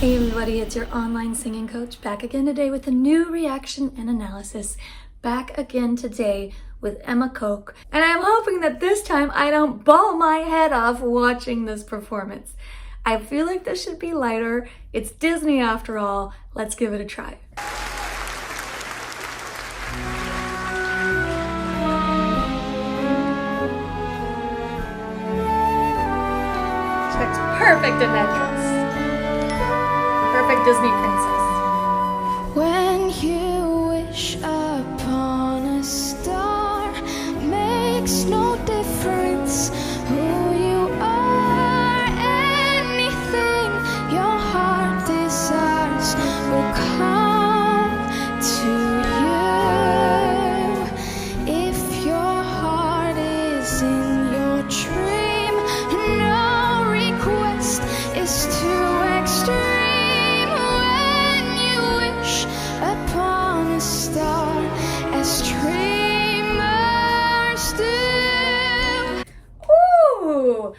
Hey everybody, it's your online singing coach back again today with a new reaction and analysis. Back again today with Emma Koch. And I'm hoping that this time I don't bawl my head off watching this performance. I feel like this should be lighter. It's Disney after all. Let's give it a try. She looks perfect in that dress. Perfect Disney princess. When you wish upon a star, makes no difference who you are. Anything your heart desires will come to you. If your heart is in your dream, no request is too extreme. Star as dreamers do. Ooh,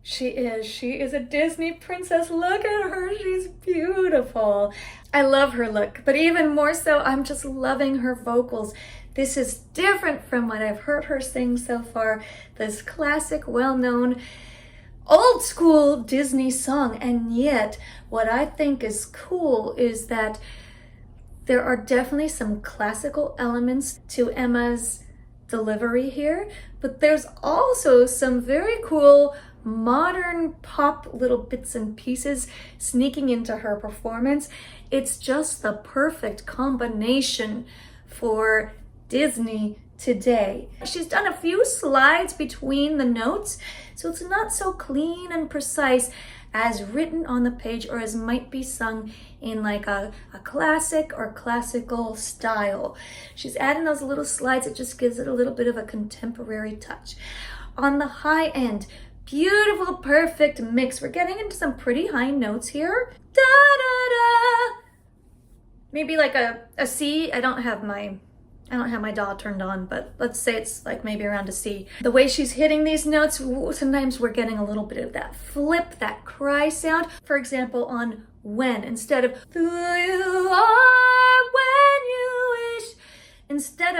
she is a Disney princess. Look at her, she's beautiful. I love her look, but even more so, I'm just loving her vocals. This is different from what I've heard her sing so far. This classic, well-known, old school Disney song, and yet what I think is cool is that there are definitely some classical elements to Emma's delivery here, but there's also some very cool modern pop little bits and pieces sneaking into her performance. It's just the perfect combination for Disney today. She's done a few slides between the notes, so it's not so clean and precise as written on the page or as might be sung in like a classic or classical style. She's adding those little slides. It just gives it a little bit of a contemporary touch. On the high end, beautiful, perfect mix. We're getting into some pretty high notes here. Da da da. Maybe like a C. I don't have my DAW turned on, but let's say it's like maybe around a C. The way she's hitting these notes, sometimes we're getting a little bit of that flip, that cry sound. For example, on when, instead of who you are when you wish, instead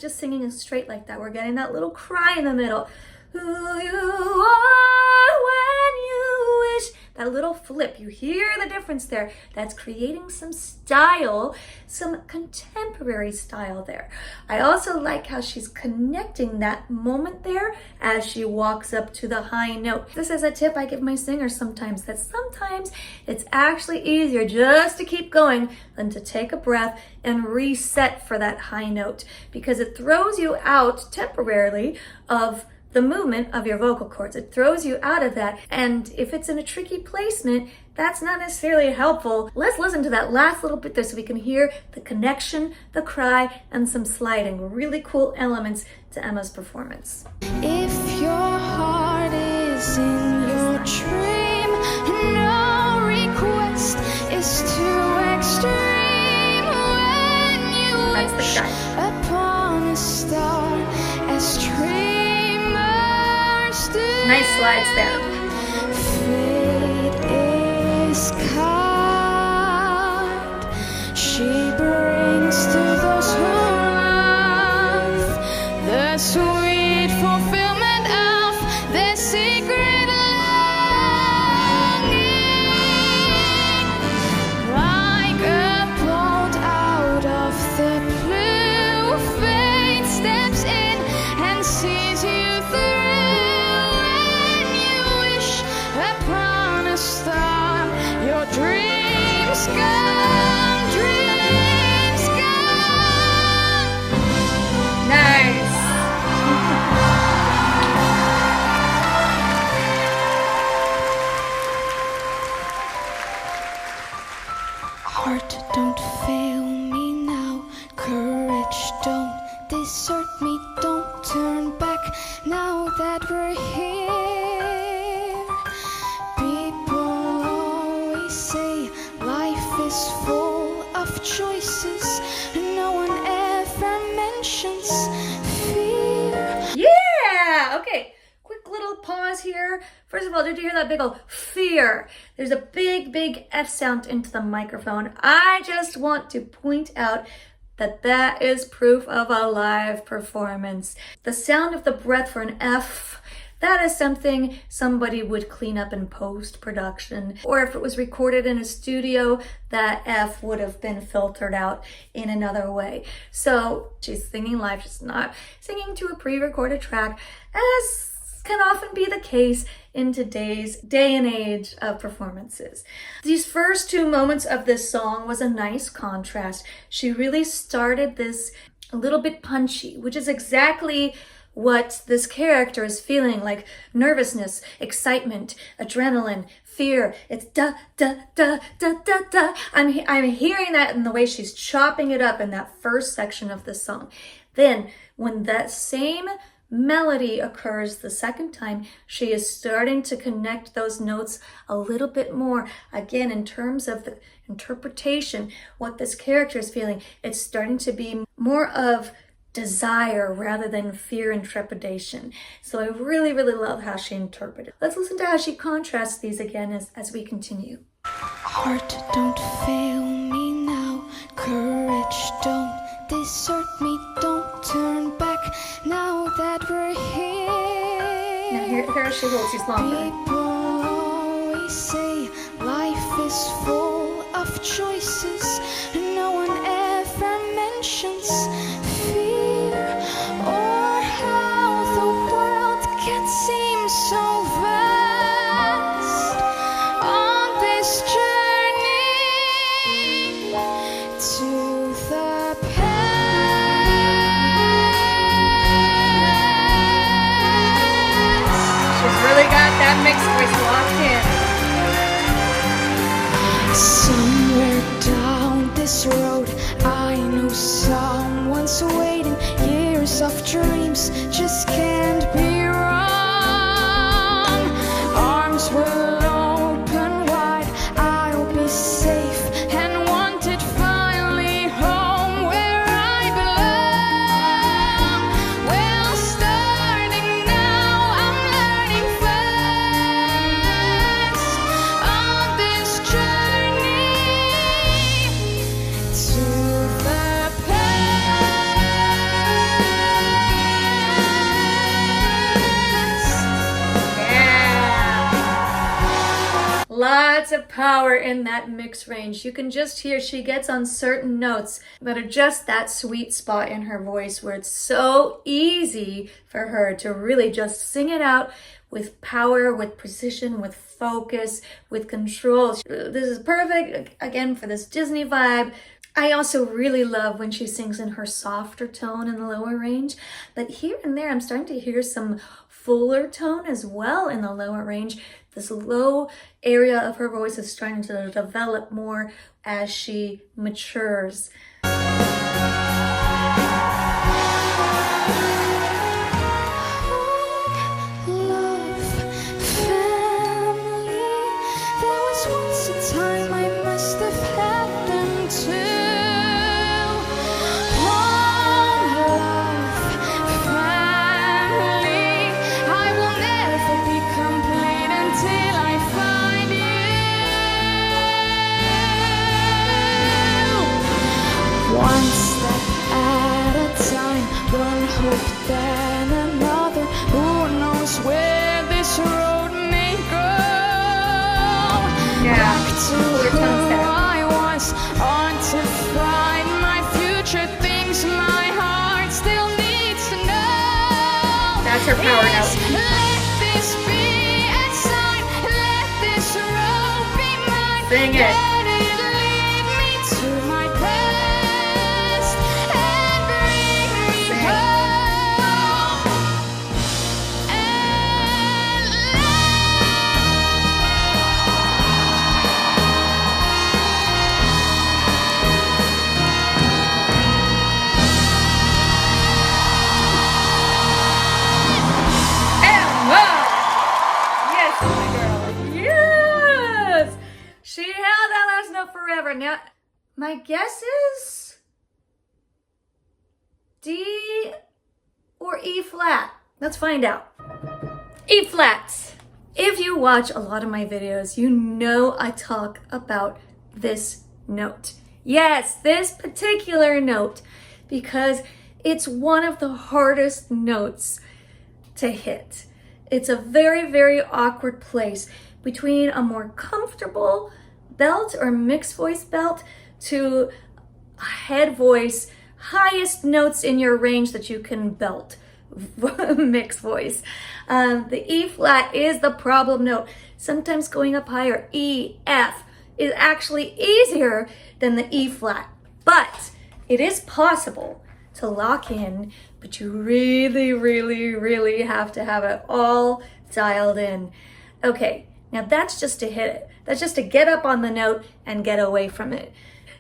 just singing it straight like that, we're getting that little cry in the middle. Who you are when you wish. That little flip, you hear the difference there. That's creating some style, some contemporary style there. I also like how she's connecting that moment there as she walks up to the high note. This is a tip I give my singers sometimes, that sometimes it's actually easier just to keep going than to take a breath and reset for that high note, because it throws you out temporarily of the movement of your vocal cords. It throws you out of that, and if it's in a tricky placement, that's not necessarily helpful. Let's listen to that last little bit there so we can hear the connection, the cry, and some sliding. Really cool elements to Emma's performance. If your heart is in your dream, no request is too extreme. When you wish upon a star as dream. Nice slides there. Fate is kind. She brings to those who love the sweet fulfillment of their secret longing. Like a bolt out of the blue, fate steps in and sees you through. Star, your dreams come, dreams come. Nice. Heart, don't fail me now. Courage, don't desert me. Don't turn back now that we're here. Full of choices, no one ever mentions fear. Yeah! Okay, quick little pause here for First of all, did you hear that big old fear? There's a big, big F sound into the microphone. I just want to point out that is proof of a live performance. The sound of the breath for an F, that is something somebody would clean up in post-production. Or if it was recorded in a studio, that F would have been filtered out in another way. So she's singing live, she's not singing to a pre-recorded track, as can often be the case in today's day and age of performances. These first 2 moments of this song was a nice contrast. She really started this a little bit punchy, which is exactly what this character is feeling, like nervousness, excitement, adrenaline, fear. It's da, da, da, da, da, da. I'm hearing that in the way she's chopping it up in that first section of the song. Then when that same melody occurs the second time, she is starting to connect those notes a little bit more. Again, in terms of the interpretation, what this character is feeling, it's starting to be more of desire rather than fear and trepidation. So I really, really love how she interpreted. Let's listen to how she contrasts these again as we continue. Heart, don't fail me now. Courage, don't desert me. Don't turn back now that we're here. Now here she holds these longer. People always say life is full of choices. No one ever mentions fear or how the world can seem so vast on this journey to the past. She's really got that mixed voice locked in. Somewhere down this road, I know someone's waiting. Years of dreams just can't be wrong. Arms will open wide, I'll be safe and wanted finally home where I belong. Well, starting now, I'm learning fast on this journey to the past. Lots of power in that mix range. You can just hear she gets on certain notes that are just that sweet spot in her voice where it's so easy for her to really just sing it out with power, with precision, with focus, with control. This is perfect, again, for this Disney vibe. I also really love when she sings in her softer tone in the lower range, but here and there I'm starting to hear some fuller tone as well in the lower range. This low area of her voice is starting to develop more as she matures. Love, family. There was once a time I must have had them too. Home, love, family. I will never be complete until I find you. One step at a time, one hope then another. Who knows where this road may go? Yeah, Back to fuller who tones there. I was, on to find my future things my heart still needs to know. That's her power Is note. let this be a sign, let this road be mine. Sing it. Let it lead me to my past and bring me Sing. home. And wow! Yes, my girl. Yes! She held that last note forever. Now, my guess is D or E flat. Let's find out. E flat. If you watch a lot of my videos, you know I talk about this note. Yes, this particular note, because it's one of the hardest notes to hit. It's a very, very awkward place between a more comfortable belt or mixed voice belt to a head voice, highest notes in your range that you can belt, mixed voice. The E flat is the problem note. Sometimes going up higher, E, F, is actually easier than the E flat, but it is possible to lock in, but you really, really, really have to have it all dialed in. Okay, now that's just to hit it. That's just to get up on the note and get away from it.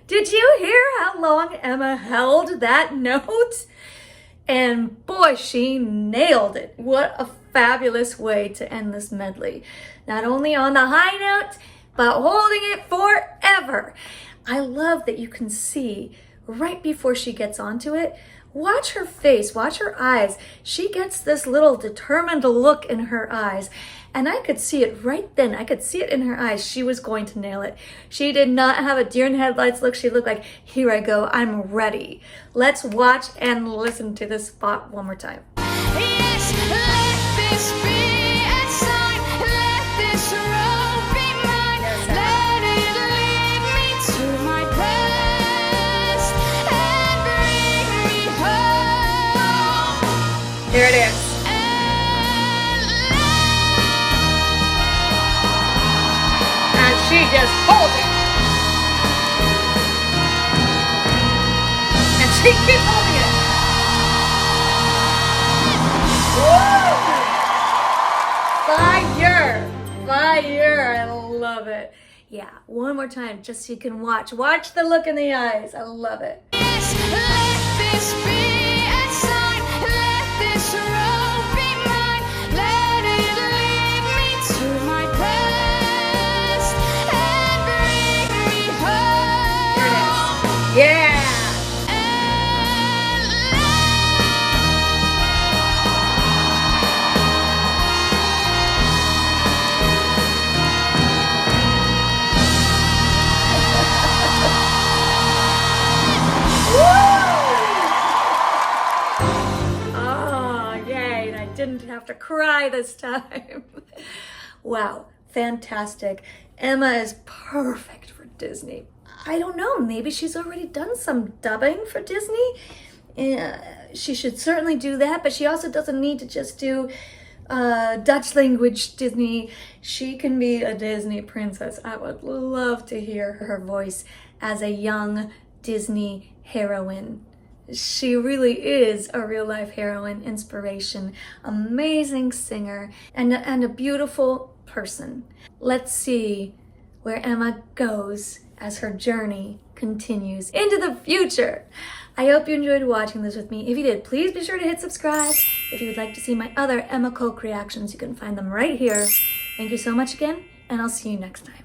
Did you hear how long Emma held that note? And boy, she nailed it. What a fabulous way to end this medley. Not only on the high note, but holding it forever. I love that you can see right before she gets onto it. Watch her face, watch her eyes. She gets this little determined look in her eyes. And I could see it right then. I could see it in her eyes. She was going to nail it. She did not have a deer in headlights look. She looked like, here I go, I'm ready. Let's watch and listen to this spot one more time. Yes, let this be a sign. Let this road be mine. Let it lead me to my past and bring me home. Here it is. She just holds it. And she keeps holding it. Woo! Fire. I love it. Yeah, one more time, just so you can watch. Watch the look in the eyes. I love it. Yes, let this be a sign. Let this road be mine. Let it lead me to my past and bring me home. Yeah. Didn't have to cry this time. Wow, fantastic. Emma is perfect for Disney. I don't know, maybe she's already done some dubbing for Disney. She should certainly do that, but she also doesn't need to just do Dutch language Disney. She can be a Disney princess. I would love to hear her voice as a young Disney heroine. She really is a real-life heroine, inspiration, amazing singer, and a beautiful person. Let's see where Emma goes as her journey continues into the future. I hope you enjoyed watching this with me. If you did, please be sure to hit subscribe. If you would like to see my other Emma Coke reactions, you can find them right here. Thank you so much again, and I'll see you next time.